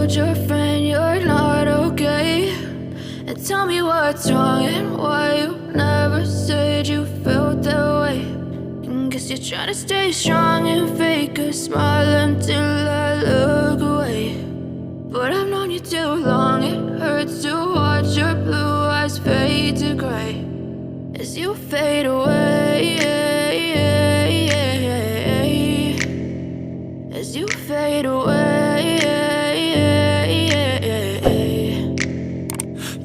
told your friend you're not okay? And tell me what's wrong and why you never said you felt that way. And guess you're trying to stay strong and fake a smile until I look away. But I've known you too long, it hurts to watch your blue eyes fade to gray as you fade away, as you fade away.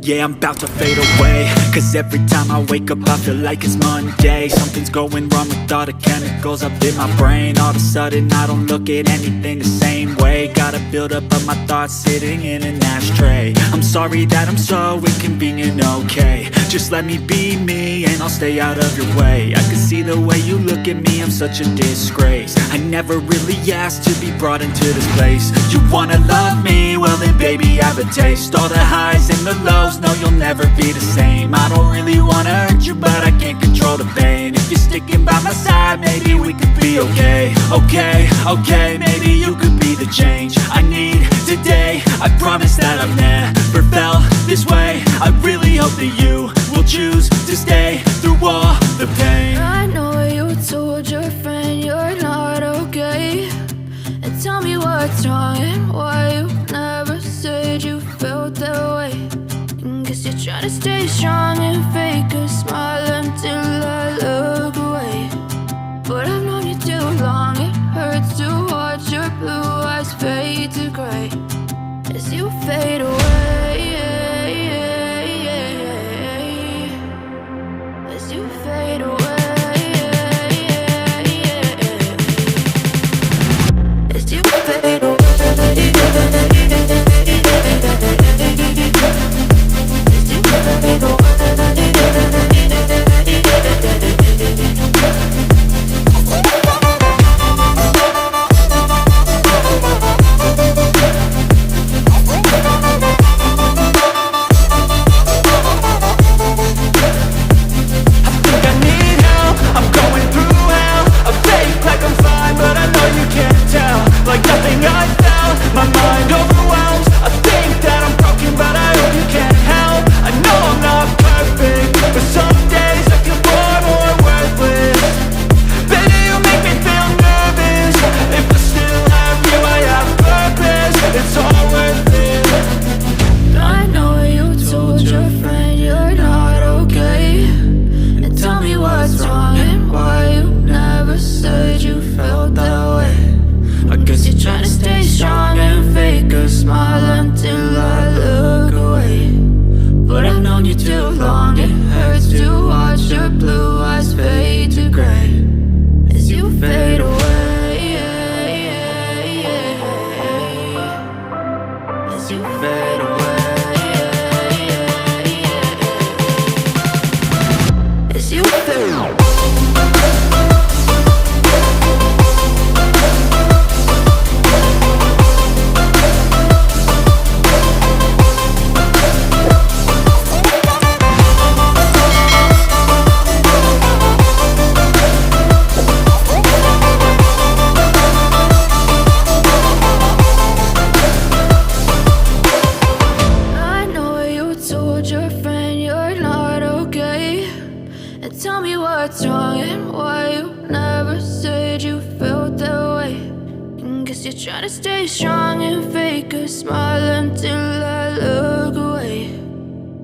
Yeah, I'm about to fade away, cause every time I wake up I feel like it's Monday. Something's going wrong with all the chemicals up in my brain. All of a sudden I don't look at anything the same way. Got a buildup of my thoughts sitting in an ashtray. I'm sorry that I'm so inconvenient, okay? Just let me be me and I'll stay out of your way. I can see the way you look at me, I'm such a disgrace. I never really asked to be brought into this place. You wanna love me? Well then baby have a taste. All the highs and the lows, no you'll never be the same. I don't really wanna hurt you but I can't control the pain. If you're sticking by my side maybe we could be okay. Okay, maybe you could be the change I need today. I promise that I've never felt this way. I really hope that you will choose to stay through all the pain. I know you told your friend you're not okay. And tell me what's wrong and why you never said you felt that way. And guess you're trying to stay strong and fake a smile until I look away. But I've known you too long, it hurts to watch your blue eyes fade to gray as you fade away, as you fade away, as you fade away.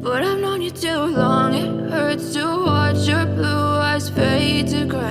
But I've known you too long, it hurts to watch your blue eyes fade to gray